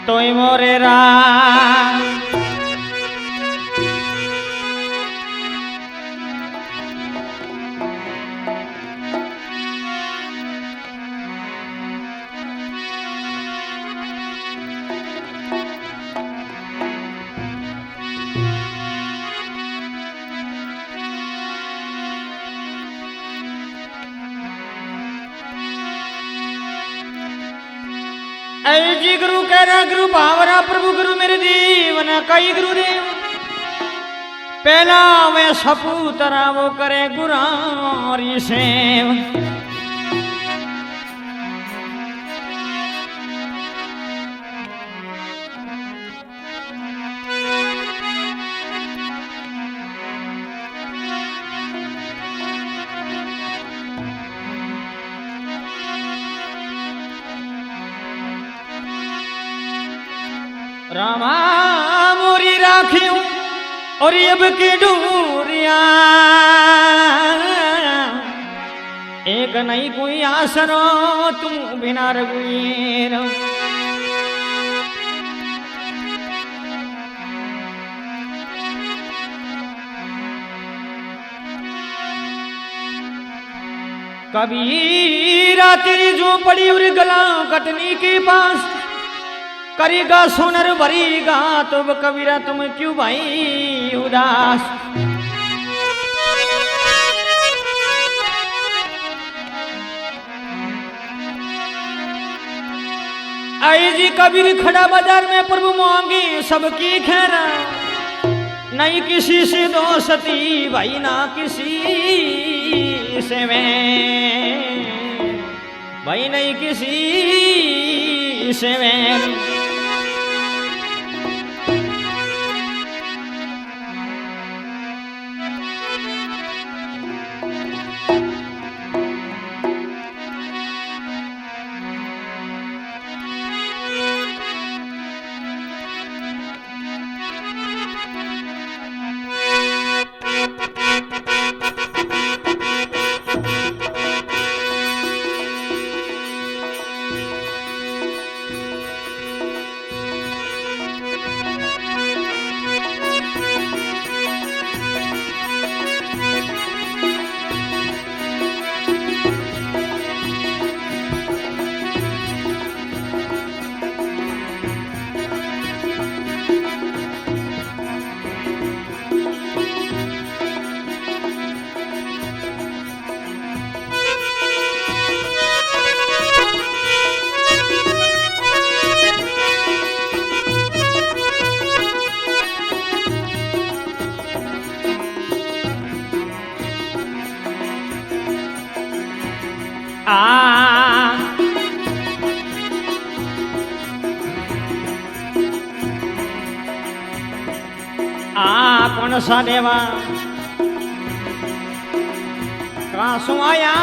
તોય મોરે રા जी गुरु कहना गुरु भावरा प्रभु गुरु मेरे जीवन कई गुरुदेव पहला वे सपूतरा वो करे गुरारी सेव रामा मोरी राखियों और अब की डूरिया एक नहीं कोई आसरो तुम बिना रघुवीर कबीरा तेरी जो पड़ी और गला कटनी के पास करेगा सोनर भरीगा तो कबीरा तुम क्यों भाई उदास आई जी कबीर खड़ा बाजार में प्रभु मांगी सबकी खैरा नहीं किसी से दोस्ती भाई ना किसी से मैं भाई नहीं किसी से मैं कौन सा देवा कासु आया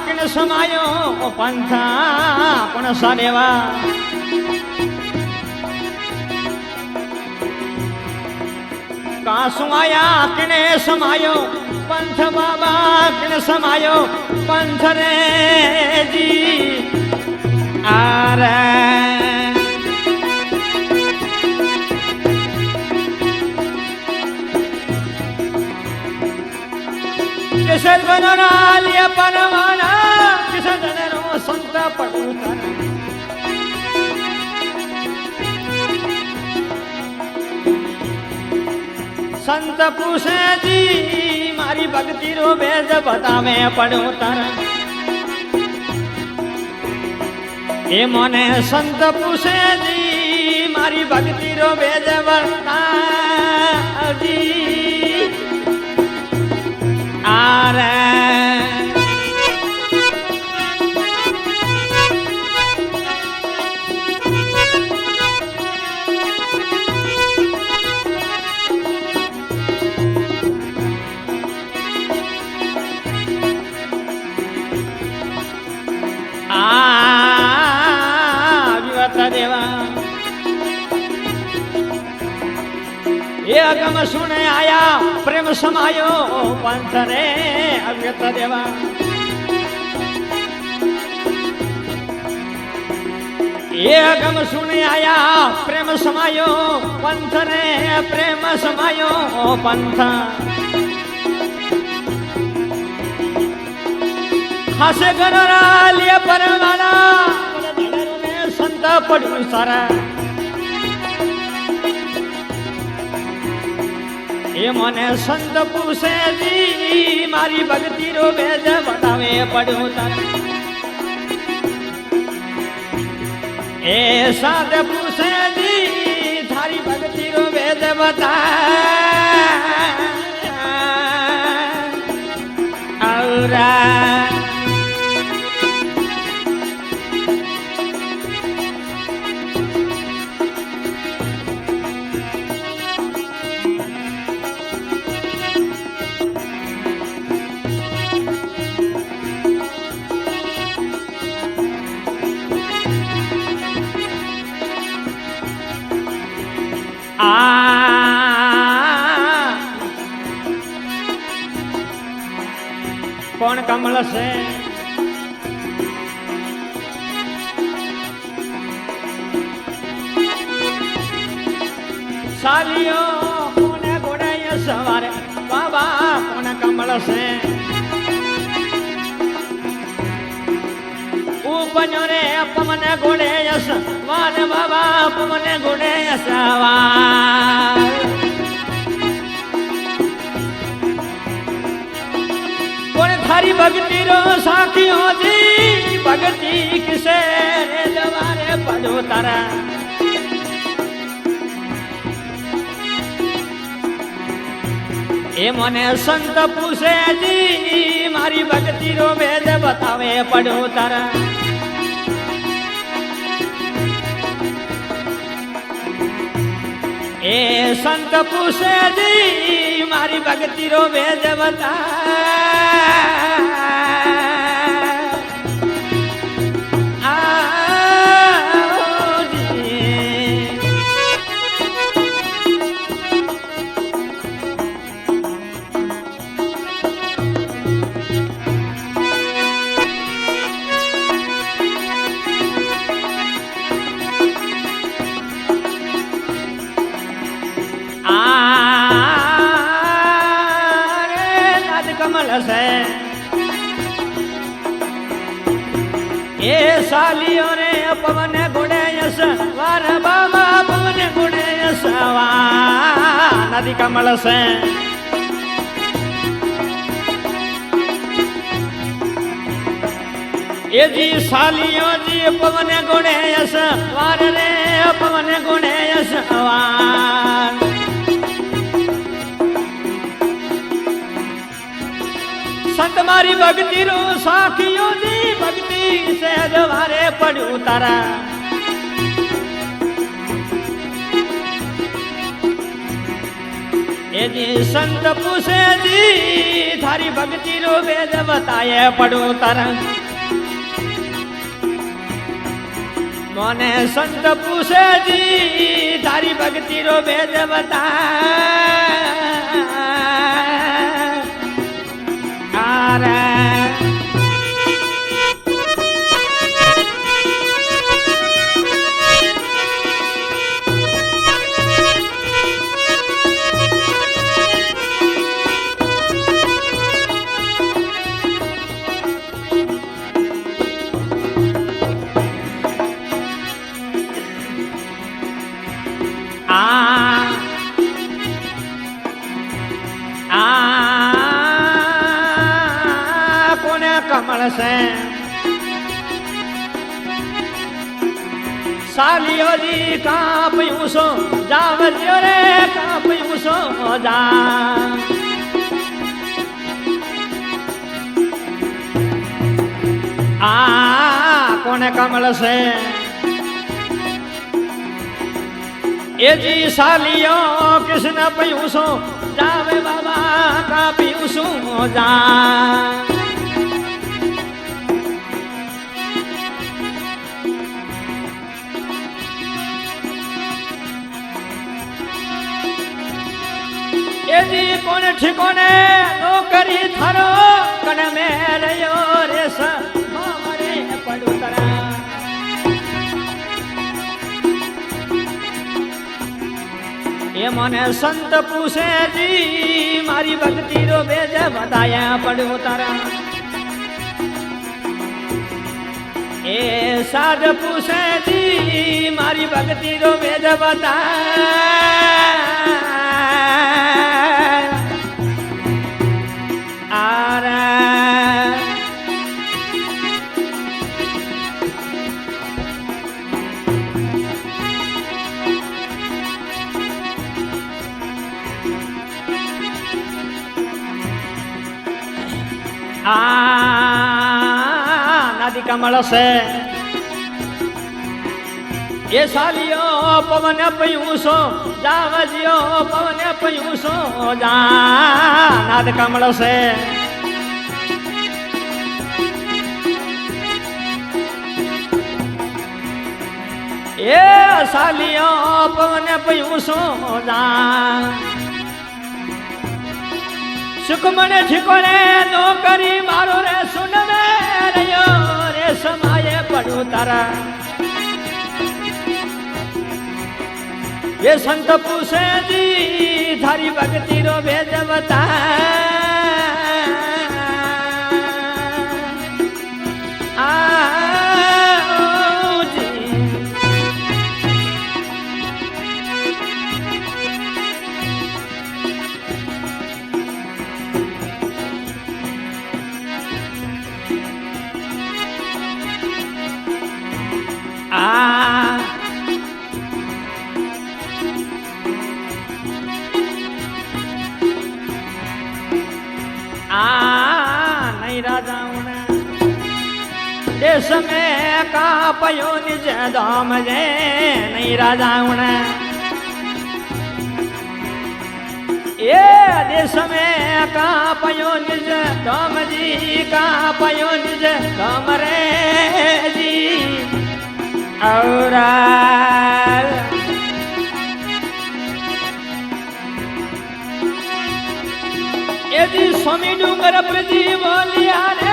किन समायो पंथा कौन सा देवा कासु आया किने समायो पंथ बाबा किन समायो पंथ रे जी आरे किसे बनना लिया परवाना किसे जनरो संत पटुतर संत पूछे जी मारी भक्ति रो बेज बतावे पड़ोतर ए मने संत पूछे जी मारी भक्ति रो बेज बता जी आरे देवा એ અગમ સુણે આયા પ્રેમ સમાયો પંથ રે અવ્યત દેવા એ અગમ સુણે આયા પ્રેમ સમાયો પંથ રે પ્રેમ સમાયો પંથ હાસે ગણરા લે પરવાળા સંત પડ્યું સારા એ મને સંત પૂછે જી મારી ભક્તિ રો ભેદ બતાવે પડ્યો તારા એ સંત પૂછે જી થારી ભક્તિ રો ભેદ બતા કોણ કમળ છે સાલીઓ કોને ગોડાય સવારે બાબા કોણ કમળ છે ઉપન્યો રે પમને ગોડે યસ વાન બાબા પમને ગોડે સવાર કોણ થારી ભક્તિ રો સાખીઓ જી ભક્તિ કિસે રે દવારે પડો તારા એ મને સંત પૂછે જી મારી ભક્તિ રો ભેદ બતાવે પડો તારા એ સંત પૂછે જી મારી ભક્તિ રો ભેદ કમળ છે એ સાલીઓ રે પવન ગુડે યસ વાર બાબા પવન ગુડે યસ નદી કમળ છે એ જી સાલીઓ જી પવન ગુડે યસ વાર રે પવન ગુડે યસ વાર સંત મારી ભક્તિ રો સાખીઓ જી ભક્તિ સે દ્વારે પડ્યું તારા એ જી સંત પૂછે જી થારી ભક્તિ રો વેદ બતાયે પડ્યું તારા મને સંત પૂછે જી તારી ભક્તિ રો વેદ કમળ છે સાલીઓ જી કાપ્યું છો જાવજો રે કાપ્યું છો જા કોને કમળ છે એ જી સાલીઓ કૃષ્ણ પયું છો જાવે બાબા કાપ્યું છું જા जी कोण ठिकोणे नौकरी थारो कण में रयो रे मारे पड़ू तरा ये मने संत पूछे जी मारी भक्ति रो बेज बताया पड़ू तारा ए साध पूछे जी मारी भक्ति रो बेज बता नदी कमल से ये सालियो पवन पयूसो जावजियो पवन पयूसो जा नद कमल से ये सालियो पवन पयूसो जा सुखमण ठिकोणे नौकरी मारो रे सुन में रयो रे समाये पड़ू तारा ये संत पूछे जी थारी भक्ति रो भेद बता नहीं राजा देश में का पयो निज धाम जे नहीं राजा ये देश में का पयो निज धाम जी का पयो निज धाम रे जी और यदि स्वामी डूंगर प्रति बोलिया रे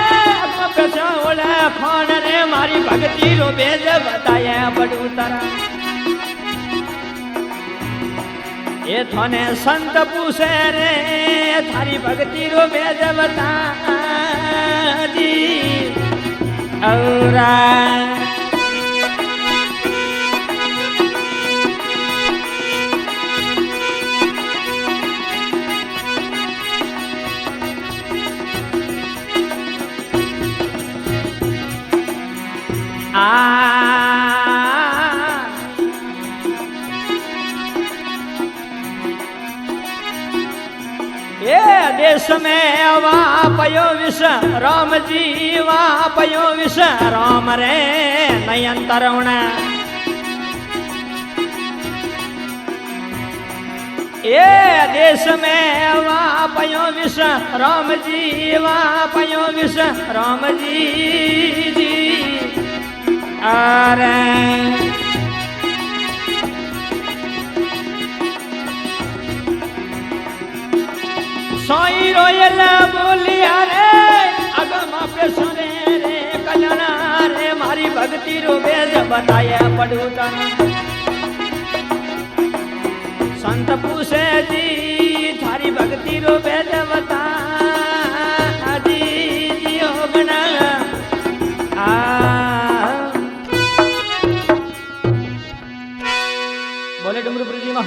कचौड़ा खान रे मारी भक्ति रो बेज बताया बड़ू तारा ये थाने संत पूछे रे थारी भक्ति रो बेज बता दी और ये देश में वा पयो विष राम जी वा पयो विष राम रे नयन तरुण ये देश में वा पयो विष राम जी वा पयो विष राम जी अरे सोई रोयल बोलिया रे अगमा पे सुने रे कल्याणा रे मारी भक्ति रो बेज बताया पड़ू तारा संत पूछे जी थारी भक्ति रो बेज